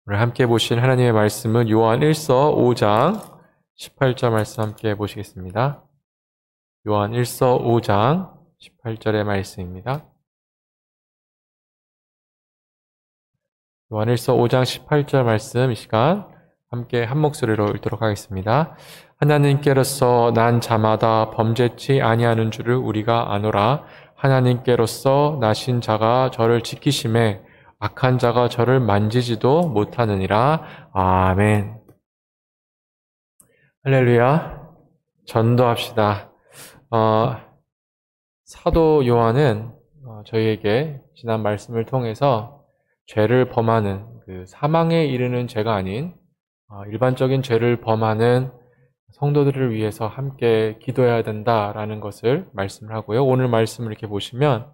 오늘 함께 보신 하나님의 말씀은 요한 1서 5장 18절 말씀 함께 보시겠습니다. 요한 1서 5장 18절의 말씀입니다. 요한 1서 5장 18절 말씀 이 시간 함께 한 목소리로 읽도록 하겠습니다. 하나님께로서 난 자마다 범죄치 아니하는 줄을 우리가 아노라. 하나님께로서 나신 자가 저를 지키심에 악한 자가 저를 만지지도 못하느니라. 아멘. 할렐루야. 전도합시다. 사도 요한은 저희에게 지난 말씀을 통해서 죄를 범하는 사망에 이르는 죄가 아닌 일반적인 죄를 범하는 성도들을 위해서 함께 기도해야 된다라는 것을 말씀을 하고요. 오늘 말씀을 이렇게 보시면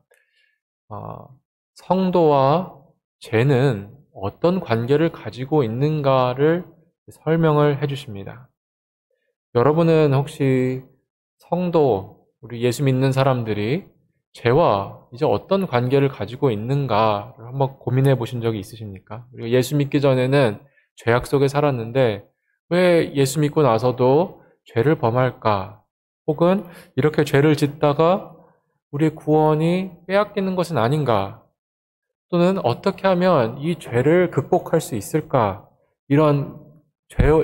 성도와 죄는 어떤 관계를 가지고 있는가를 설명을 해주십니다. 여러분은 혹시 성도, 우리 예수 믿는 사람들이 죄와 이제 어떤 관계를 가지고 있는가를 한번 고민해 보신 적이 있으십니까? 우리가 예수 믿기 전에는 죄악 속에 살았는데 왜 예수 믿고 나서도 죄를 범할까? 혹은 이렇게 죄를 짓다가 우리의 구원이 빼앗기는 것은 아닌가? 또는 어떻게 하면 이 죄를 극복할 수 있을까? 이런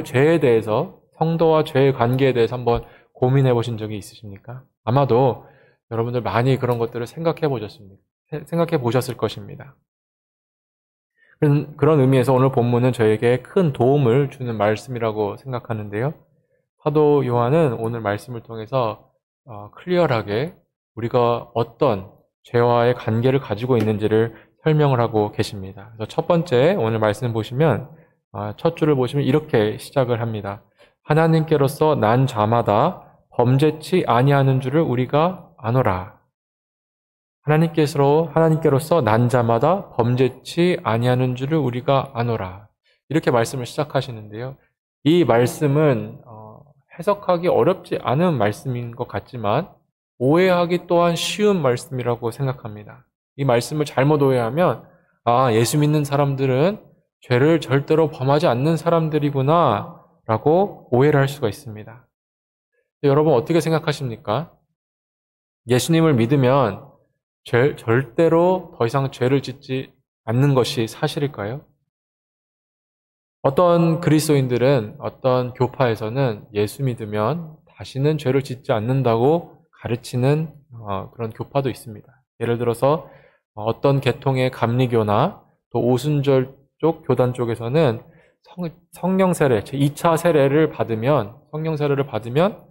죄에 대해서, 성도와 죄의 관계에 대해서 한번 고민해 보신 적이 있으십니까? 아마도 여러분들 많이 그런 것들을 생각해 보셨을 것입니다. 그런 의미에서 오늘 본문은 저에게 큰 도움을 주는 말씀이라고 생각하는데요. 사도 요한은 오늘 말씀을 통해서 클리어하게 우리가 어떤 죄와의 관계를 가지고 있는지를 설명을 하고 계십니다. 그래서 첫 번째 오늘 말씀 보시면 첫 줄을 보시면 이렇게 시작을 합니다. 하나님께로서 난 자마다 범죄치 아니하는 줄을 우리가 아노라. 하나님께로서 난 자마다 범죄치 아니하는 줄을 우리가 아노라. 이렇게 말씀을 시작하시는데요. 이 말씀은 해석하기 어렵지 않은 말씀인 것 같지만 오해하기 또한 쉬운 말씀이라고 생각합니다. 이 말씀을 잘못 오해하면 예수 믿는 사람들은 죄를 절대로 범하지 않는 사람들이구나 라고 오해를 할 수가 있습니다. 여러분 어떻게 생각하십니까? 예수님을 믿으면 절대로 더 이상 죄를 짓지 않는 것이 사실일까요? 어떤 그리스도인들은, 어떤 교파에서는 예수 믿으면 다시는 죄를 짓지 않는다고 가르치는 그런 교파도 있습니다. 예를 들어서 어떤 계통의 감리교나 또 오순절 쪽 교단 쪽에서는 성령 세례, 제2차 세례를 받으면, 성령 세례를 받으면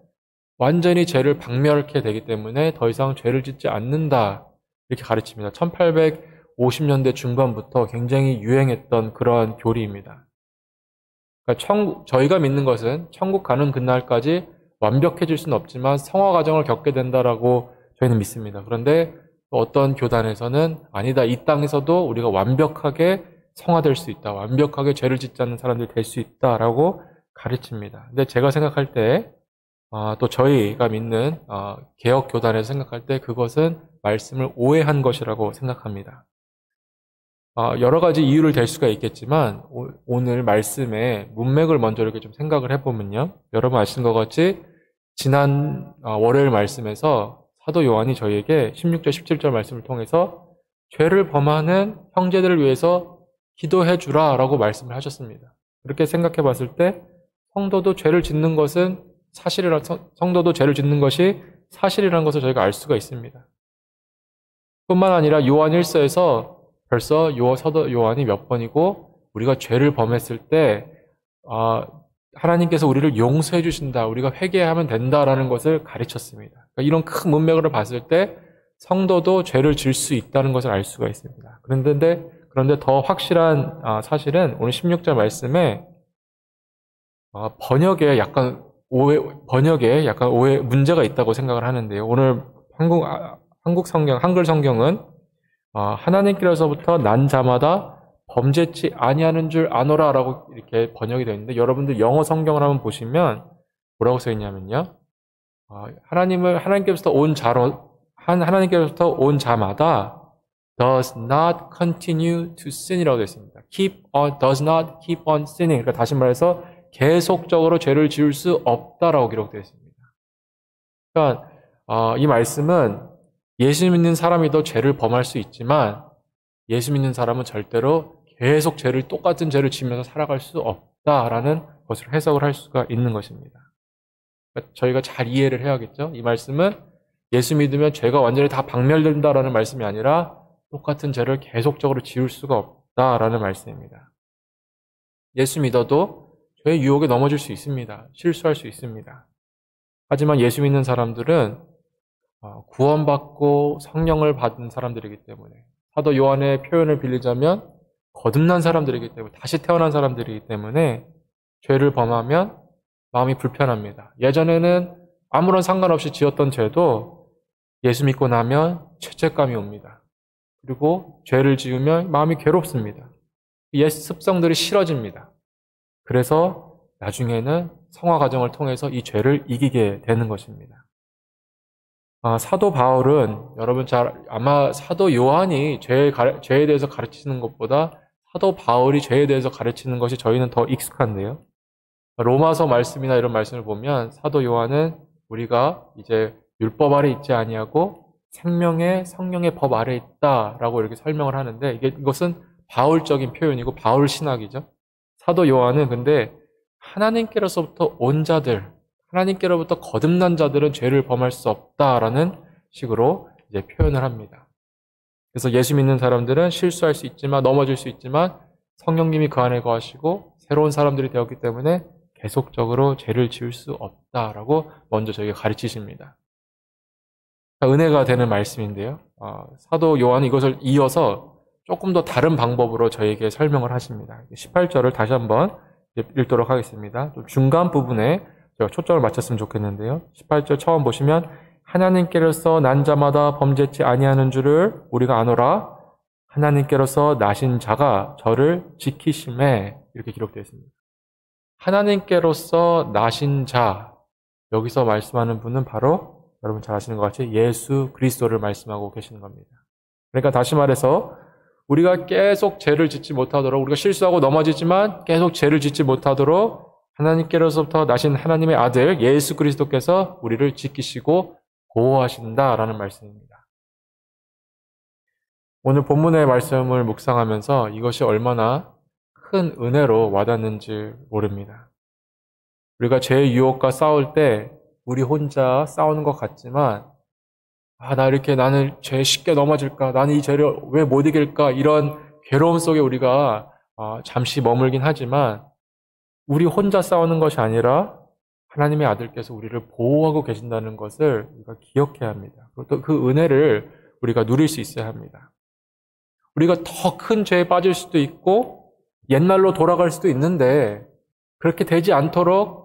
완전히 죄를 박멸케 되기 때문에 더 이상 죄를 짓지 않는다 이렇게 가르칩니다. 1850년대 중반부터 굉장히 유행했던 그러한 교리입니다. 그러니까 저희가 믿는 것은 천국 가는 그날까지 완벽해질 수는 없지만 성화 과정을 겪게 된다라고 저희는 믿습니다. 그런데 어떤 교단에서는 아니다, 이 땅에서도 우리가 완벽하게 성화될 수 있다, 완벽하게 죄를 짓지 않는 사람들이 될 수 있다라고 가르칩니다. 근데 제가 생각할 때 또 저희가 믿는 개혁 교단에서 생각할 때 그것은 말씀을 오해한 것이라고 생각합니다. 여러 가지 이유를 댈 수가 있겠지만 오늘 말씀의 문맥을 먼저 이렇게 좀 생각을 해보면요. 여러분 아시는 것 같이 지난 월요일 말씀에서 사도 요한이 저희에게 16절, 17절 말씀을 통해서 죄를 범하는 형제들을 위해서 기도해 주라 라고 말씀을 하셨습니다. 그렇게 생각해 봤을 때 성도도 죄를 짓는 것이 사실이라는 것을 저희가 알 수가 있습니다. 뿐만 아니라 요한 1서에서 벌써 사도 요한이 몇 번이고 우리가 죄를 범했을 때 하나님께서 우리를 용서해 주신다, 우리가 회개하면 된다라는 것을 가르쳤습니다. 그러니까 이런 큰 문맥으로 봤을 때 성도도 죄를 질 수 있다는 것을 알 수가 있습니다. 그런데 더 확실한 사실은 오늘 16절 말씀에 번역에 약간 오해 문제가 있다고 생각을 하는데요. 오늘 한글 성경은 하나님께로서부터 난 자마다 범죄치 아니하는 줄 아노라라고 이렇게 번역이 되어 있는데 여러분들 영어 성경을 한번 보시면 뭐라고 써 있냐면요. 하나님께로부터 온 자마다 does not continue to sin이라고 되어 있습니다. does not keep on sinning. 그러니까 다시 말해서 계속적으로 죄를 지을 수 없다라고 기록되어 있습니다. 그러니까 이 말씀은 예수 믿는 사람이도 죄를 범할 수 있지만 예수 믿는 사람은 절대로 계속 똑같은 죄를 지으면서 살아갈 수 없다라는 것을 해석을 할 수가 있는 것입니다. 그러니까 저희가 잘 이해를 해야겠죠? 이 말씀은 예수 믿으면 죄가 완전히 다 박멸된다라는 말씀이 아니라 똑같은 죄를 계속적으로 지을 수가 없다라는 말씀입니다. 예수 믿어도 죄의 유혹에 넘어질 수 있습니다. 실수할 수 있습니다. 하지만 예수 믿는 사람들은 구원받고 성령을 받은 사람들이기 때문에 사도 요한의 표현을 빌리자면 거듭난 사람들이기 때문에 다시 태어난 사람들이기 때문에 죄를 범하면 마음이 불편합니다. 예전에는 아무런 상관없이 지었던 죄도 예수 믿고 나면 죄책감이 옵니다. 그리고 죄를 지으면 마음이 괴롭습니다. 옛 습성들이 싫어집니다. 그래서 나중에는 성화 과정을 통해서 이 죄를 이기게 되는 것입니다. 사도 바울은 여러분 아마 사도 요한이 죄에 대해서 가르치는 것보다 사도 바울이 죄에 대해서 가르치는 것이 저희는 더 익숙한데요. 로마서 말씀이나 이런 말씀을 보면 사도 요한은 우리가 이제 율법 아래 있지 아니하고 생명의 성령의 법 아래 있다라고 이렇게 설명을 하는데 이것은 바울적인 표현이고 바울 신학이죠. 사도 요한은 근데 하나님께로서부터 온 자들, 하나님께로부터 거듭난 자들은 죄를 범할 수 없다라는 식으로 이제 표현을 합니다. 그래서 예수 믿는 사람들은 실수할 수 있지만 넘어질 수 있지만 성령님이 그 안에 거하시고 새로운 사람들이 되었기 때문에 계속적으로 죄를 지을 수 없다라고 먼저 저에게 가르치십니다. 은혜가 되는 말씀인데요. 사도 요한은 이것을 이어서 조금 더 다른 방법으로 저에게 설명을 하십니다. 18절을 다시 한번 읽도록 하겠습니다. 좀 중간 부분에 제가 초점을 맞췄으면 좋겠는데요. 18절 처음 보시면 하나님께로서 난 자마다 범죄치 아니하는 줄을 우리가 아노라 하나님께로서 나신 자가 저를 지키심에 이렇게 기록되어 있습니다. 하나님께로서 나신 자, 여기서 말씀하는 분은 바로 여러분 잘 아시는 것 같이 예수 그리스도를 말씀하고 계시는 겁니다. 그러니까 다시 말해서 우리가 계속 죄를 짓지 못하도록 우리가 실수하고 넘어지지만 계속 죄를 짓지 못하도록 하나님께로서부터 나신 하나님의 아들 예수 그리스도께서 우리를 지키시고 보호하신다라는 말씀입니다. 오늘 본문의 말씀을 묵상하면서 이것이 얼마나 큰 은혜로 와닿는지 모릅니다. 우리가 죄의 유혹과 싸울 때 우리 혼자 싸우는 것 같지만 나는 죄에 쉽게 넘어질까? 나는 이 죄를 왜 못 이길까? 이런 괴로움 속에 우리가 잠시 머물긴 하지만 우리 혼자 싸우는 것이 아니라 하나님의 아들께서 우리를 보호하고 계신다는 것을 우리가 기억해야 합니다. 또 그 은혜를 우리가 누릴 수 있어야 합니다. 우리가 더 큰 죄에 빠질 수도 있고 옛날로 돌아갈 수도 있는데 그렇게 되지 않도록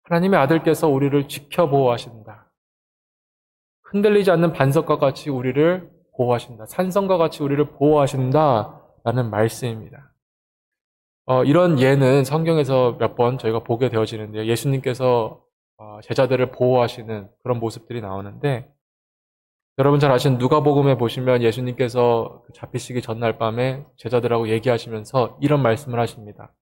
하나님의 아들께서 우리를 지켜 보호하신다. 흔들리지 않는 반석과 같이 우리를 보호하신다. 산성과 같이 우리를 보호하신다라는 말씀입니다. 이런 예는 성경에서 몇 번 저희가 보게 되어지는데요. 예수님께서 제자들을 보호하시는 그런 모습들이 나오는데 여러분 잘 아시는 누가복음에 보시면 예수님께서 잡히시기 전날 밤에 제자들하고 얘기하시면서 이런 말씀을 하십니다.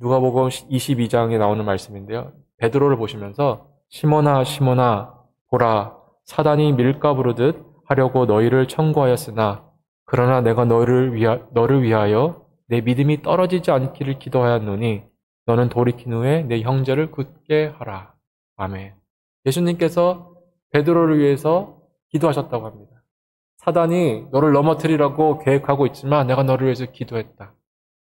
누가복음 22장에 나오는 말씀인데요. 베드로를 보시면서 시몬아 시몬아 보라 사단이 밀가 부르듯 하려고 너희를 청구하였으나 그러나 내가 너를 위하여 내 믿음이 떨어지지 않기를 기도하였노니 너는 돌이킨 후에 내 형제를 굳게 하라. 아멘. 예수님께서 베드로를 위해서 기도하셨다고 합니다. 사단이 너를 넘어뜨리라고 계획하고 있지만 내가 너를 위해서 기도했다.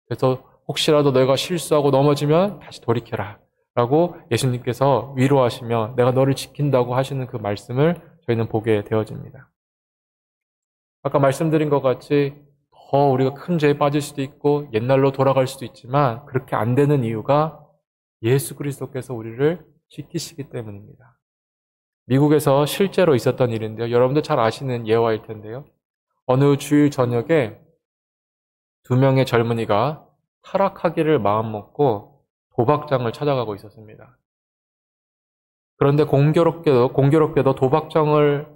그래서 혹시라도 너희가 실수하고 넘어지면 다시 돌이켜라. 라고 예수님께서 위로하시며 내가 너를 지킨다고 하시는 그 말씀을 저희는 보게 되어집니다. 아까 말씀드린 것 같이 더 우리가 큰 죄에 빠질 수도 있고 옛날로 돌아갈 수도 있지만 그렇게 안 되는 이유가 예수 그리스도께서 우리를 지키시기 때문입니다. 미국에서 실제로 있었던 일인데요. 여러분들 잘 아시는 예화일 텐데요. 어느 주일 저녁에 2명의 젊은이가 타락하기를 마음먹고 도박장을 찾아가고 있었습니다. 그런데 공교롭게도 도박장을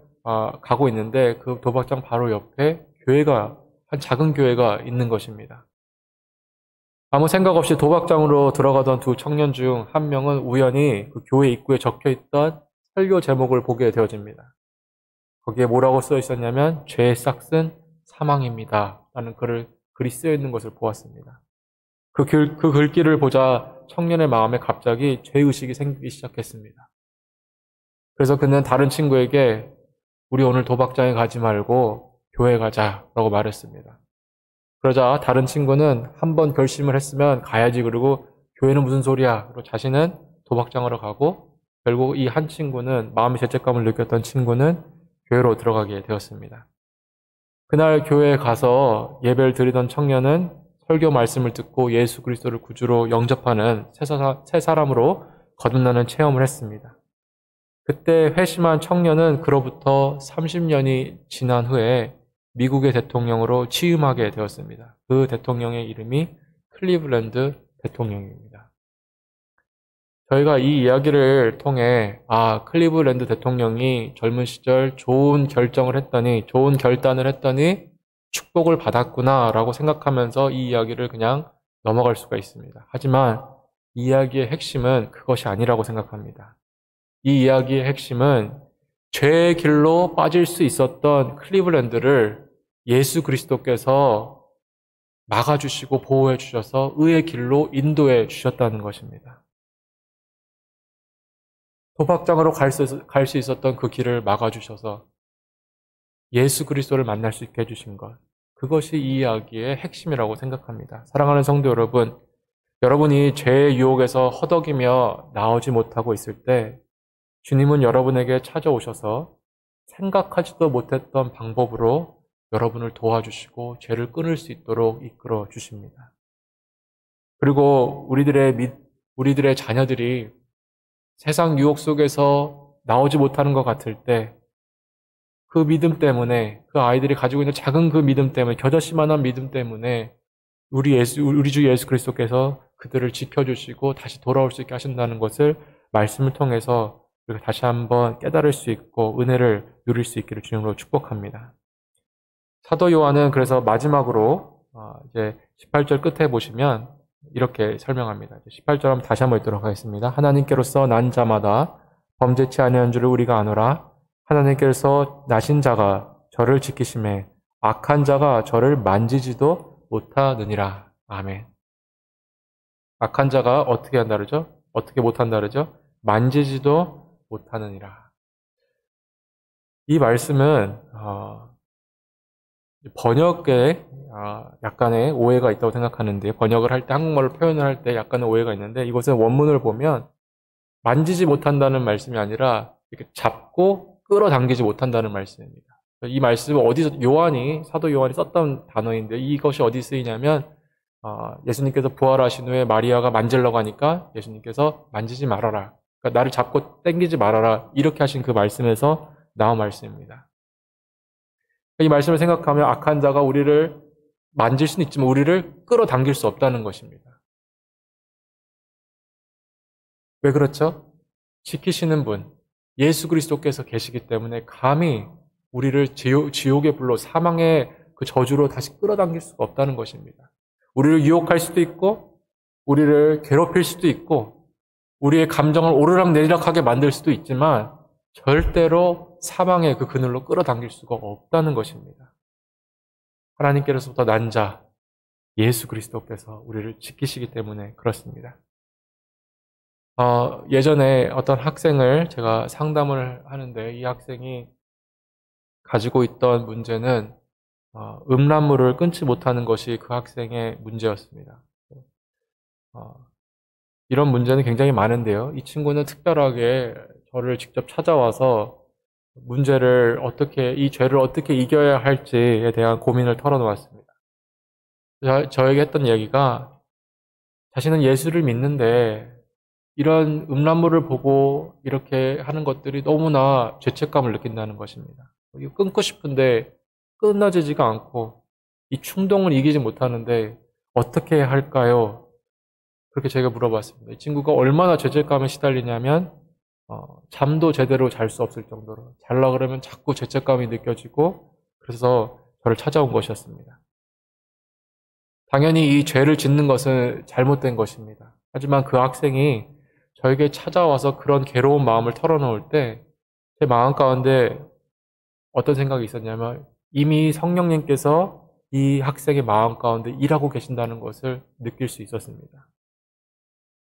가고 있는데 그 도박장 바로 옆에 한 작은 교회가 있는 것입니다. 아무 생각 없이 도박장으로 들어가던 두 청년 중 한 명은 우연히 그 교회 입구에 적혀있던 설교 제목을 보게 되어집니다. 거기에 뭐라고 써 있었냐면 죄의 싹은 사망입니다 라는 글이 쓰여 있는 것을 보았습니다. 그 글귀를 보자 청년의 마음에 갑자기 죄의식이 생기기 시작했습니다. 그래서 그는 다른 친구에게 우리 오늘 도박장에 가지 말고 교회 가자라고 말했습니다. 그러자 다른 친구는 한번 결심을 했으면 가야지, 그리고 교회는 무슨 소리야, 그리고 자신은 도박장으로 가고, 결국 이 한 친구는, 마음의 죄책감을 느꼈던 친구는 교회로 들어가게 되었습니다. 그날 교회에 가서 예배를 드리던 청년은 설교 말씀을 듣고 예수 그리스도를 구주로 영접하는 새 사람으로 거듭나는 체험을 했습니다. 그때 회심한 청년은 그로부터 30년이 지난 후에 미국의 대통령으로 취임하게 되었습니다. 그 대통령의 이름이 클리블랜드 대통령입니다. 저희가 이 이야기를 통해 클리블랜드 대통령이 젊은 시절 좋은 결단을 했더니 축복을 받았구나 라고 생각하면서 이 이야기를 그냥 넘어갈 수가 있습니다. 하지만 이 이야기의 핵심은 그것이 아니라고 생각합니다. 이 이야기의 핵심은 죄의 길로 빠질 수 있었던 클리블랜드를 예수 그리스도께서 막아주시고 보호해 주셔서 의의 길로 인도해 주셨다는 것입니다. 도박장으로 갈 수 있었던 그 길을 막아주셔서 예수 그리스도를 만날 수 있게 해주신 것, 그것이 이 이야기의 핵심이라고 생각합니다. 사랑하는 성도 여러분, 여러분이 죄의 유혹에서 허덕이며 나오지 못하고 있을 때 주님은 여러분에게 찾아오셔서 생각하지도 못했던 방법으로 여러분을 도와주시고 죄를 끊을 수 있도록 이끌어 주십니다. 그리고 우리들의 자녀들이 세상 유혹 속에서 나오지 못하는 것 같을 때 그 믿음 때문에, 그 아이들이 가지고 있는 작은 그 믿음 때문에, 겨자씨만한 믿음 때문에 우리 주 예수 그리스도께서 그들을 지켜주시고 다시 돌아올 수 있게 하신다는 것을 말씀을 통해서 우리가 다시 한번 깨달을 수 있고 은혜를 누릴 수 있기를 주님으로 축복합니다. 사도 요한은 그래서 마지막으로 이제 18절 끝에 보시면 이렇게 설명합니다. 18절 한번 다시 한번 읽도록 하겠습니다. 하나님께로서 난 자마다 범죄치 아니한 줄을 우리가 아노라. 하나님께서 나신 자가 저를 지키심에 악한 자가 저를 만지지도 못하느니라. 아멘. 악한 자가 어떻게 한다 그러죠? 어떻게 못한다 그러죠? 만지지도 못하느니라. 이 말씀은 번역에 약간의 오해가 있다고 생각하는데, 번역을 할 때, 한국말로 표현을 할 때 약간의 오해가 있는데, 이것은 원문을 보면 만지지 못한다는 말씀이 아니라 이렇게 잡고 끌어당기지 못한다는 말씀입니다. 이 말씀은 사도 요한이 썼던 단어인데, 이것이 어디 쓰이냐면 예수님께서 부활하신 후에 마리아가 만지려고 하니까 예수님께서 만지지 말아라, 그러니까 나를 잡고 당기지 말아라, 이렇게 하신 그 말씀에서 나온 말씀입니다. 이 말씀을 생각하면 악한 자가 우리를 만질 수는 있지만 우리를 끌어당길 수 없다는 것입니다. 왜 그렇죠? 지키시는 분, 예수 그리스도께서 계시기 때문에 감히 우리를 지옥의 불로, 사망의 그 저주로 다시 끌어당길 수가 없다는 것입니다. 우리를 유혹할 수도 있고, 우리를 괴롭힐 수도 있고, 우리의 감정을 오르락내리락하게 만들 수도 있지만 절대로 사망의 그 그늘로 끌어당길 수가 없다는 것입니다. 하나님께로부터 난 자, 예수 그리스도께서 우리를 지키시기 때문에 그렇습니다. 예전에 어떤 학생을 제가 상담을 하는데, 이 학생이 가지고 있던 문제는 음란물을 끊지 못하는 것이 그 학생의 문제였습니다. 이런 문제는 굉장히 많은데요. 이 친구는 특별하게 저를 직접 찾아와서 이 죄를 어떻게 이겨야 할지에 대한 고민을 털어놓았습니다. 저에게 했던 이야기가, 자신은 예수를 믿는데 이런 음란물을 보고 이렇게 하는 것들이 너무나 죄책감을 느낀다는 것입니다. 이거 끊고 싶은데 끊어지지가 않고 이 충동을 이기지 못하는데 어떻게 해야 할까요? 그렇게 제가 물어봤습니다. 이 친구가 얼마나 죄책감에 시달리냐면 잠도 제대로 잘 수 없을 정도로, 자려고 그러면 자꾸 죄책감이 느껴지고, 그래서 저를 찾아온 것이었습니다. 당연히 이 죄를 짓는 것은 잘못된 것입니다. 하지만 그 학생이 저에게 찾아와서 그런 괴로운 마음을 털어놓을 때 제 마음 가운데 어떤 생각이 있었냐면 이미 성령님께서 이 학생의 마음 가운데 일하고 계신다는 것을 느낄 수 있었습니다.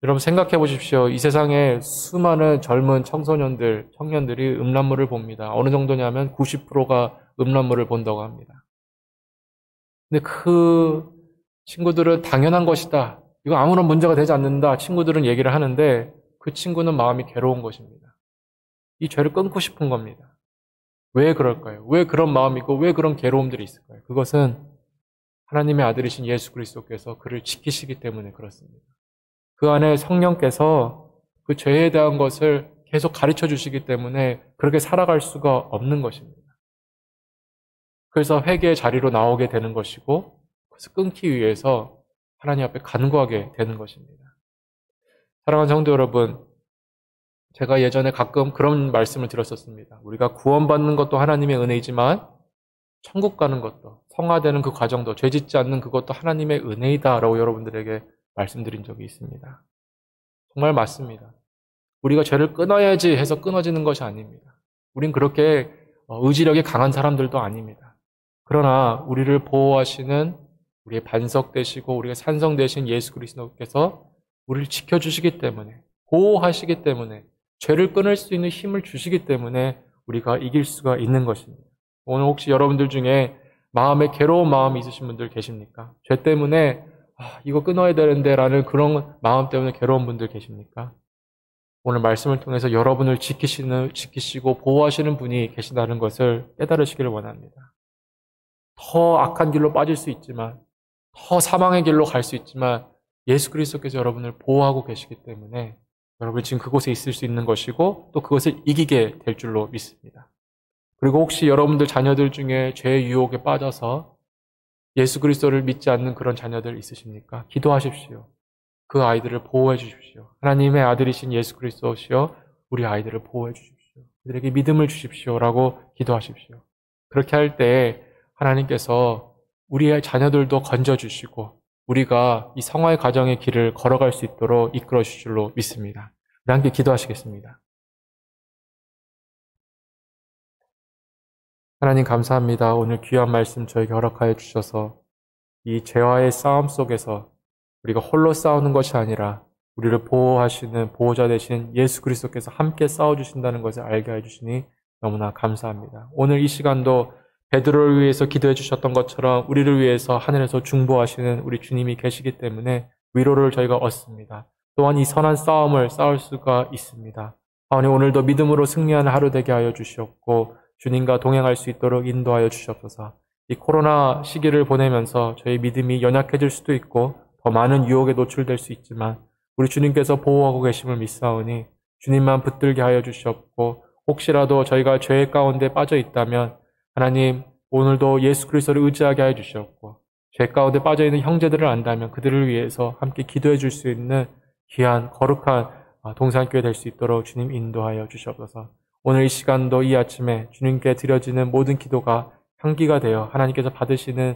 여러분 생각해 보십시오. 이 세상에 수많은 젊은 청소년들, 청년들이 음란물을 봅니다. 어느 정도냐면 90%가 음란물을 본다고 합니다. 근데 그 친구들은 당연한 것이다. 이거 아무런 문제가 되지 않는다. 친구들은 얘기를 하는데 그 친구는 마음이 괴로운 것입니다. 이 죄를 끊고 싶은 겁니다. 왜 그럴까요? 왜 그런 마음이고 왜 그런 괴로움들이 있을까요? 그것은 하나님의 아들이신 예수 그리스도께서 그를 지키시기 때문에 그렇습니다. 그 안에 성령께서 그 죄에 대한 것을 계속 가르쳐 주시기 때문에 그렇게 살아갈 수가 없는 것입니다. 그래서 회개의 자리로 나오게 되는 것이고 그것을 끊기 위해서 하나님 앞에 간구하게 되는 것입니다. 사랑하는 성도 여러분, 제가 예전에 가끔 그런 말씀을 드렸었습니다. 우리가 구원받는 것도 하나님의 은혜이지만 천국 가는 것도, 성화되는 그 과정도, 죄짓지 않는 그것도 하나님의 은혜이다라고 여러분들에게 말씀드린 적이 있습니다. 정말 맞습니다. 우리가 죄를 끊어야지 해서 끊어지는 것이 아닙니다. 우린 그렇게 의지력이 강한 사람들도 아닙니다. 그러나 우리를 보호하시는 우리의 반석 되시고 우리의 산성 되신 예수 그리스도께서 우리를 지켜주시기 때문에, 보호하시기 때문에, 죄를 끊을 수 있는 힘을 주시기 때문에 우리가 이길 수가 있는 것입니다. 오늘 혹시 여러분들 중에 마음에 괴로운 마음이 있으신 분들 계십니까? 죄 때문에 이거 끊어야 되는데 라는 그런 마음 때문에 괴로운 분들 계십니까? 오늘 말씀을 통해서 여러분을 지키시고 보호하시는 분이 계시다는 것을 깨달으시기를 원합니다. 더 악한 길로 빠질 수 있지만, 더 사망의 길로 갈 수 있지만 예수 그리스도께서 여러분을 보호하고 계시기 때문에 여러분이 지금 그곳에 있을 수 있는 것이고 또 그것을 이기게 될 줄로 믿습니다. 그리고 혹시 여러분들 자녀들 중에 죄의 유혹에 빠져서 예수 그리스도를 믿지 않는 그런 자녀들 있으십니까? 기도하십시오. 그 아이들을 보호해 주십시오. 하나님의 아들이신 예수 그리스도시여 우리 아이들을 보호해 주십시오. 그들에게 믿음을 주십시오라고 기도하십시오. 그렇게 할 때 하나님께서 우리의 자녀들도 건져주시고 우리가 이 성화의 과정의 길을 걸어갈 수 있도록 이끌어 주실 줄로 믿습니다. 우리 함께 기도하시겠습니다. 하나님 감사합니다. 오늘 귀한 말씀 저에게 허락하여 주셔서 이 죄와의 싸움 속에서 우리가 홀로 싸우는 것이 아니라 우리를 보호하시는 보호자 되신 예수 그리스도께서 함께 싸워주신다는 것을 알게 해주시니 너무나 감사합니다. 오늘 이 시간도 베드로를 위해서 기도해 주셨던 것처럼 우리를 위해서 하늘에서 중보하시는 우리 주님이 계시기 때문에 위로를 저희가 얻습니다. 또한 이 선한 싸움을 싸울 수가 있습니다. 하나님 오늘도 믿음으로 승리하는 하루 되게 하여 주시옵고 주님과 동행할 수 있도록 인도하여 주시옵소서. 이 코로나 시기를 보내면서 저희 믿음이 연약해질 수도 있고 더 많은 유혹에 노출될 수 있지만 우리 주님께서 보호하고 계심을 믿사오니 주님만 붙들게 하여 주시옵고 혹시라도 저희가 죄 가운데 빠져 있다면 하나님 오늘도 예수 그리스도를 의지하게 하여 주시옵고 죄 가운데 빠져 있는 형제들을 안다면 그들을 위해서 함께 기도해 줄 수 있는 귀한 거룩한 동산교회 될 수 있도록 주님 인도하여 주시옵소서. 오늘 이 시간도 이 아침에 주님께 드려지는 모든 기도가 향기가 되어 하나님께서 받으시는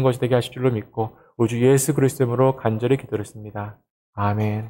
것이 되게 하실 줄로 믿고 우리 주 예수 그리스도로 간절히 기도했습니다. 아멘.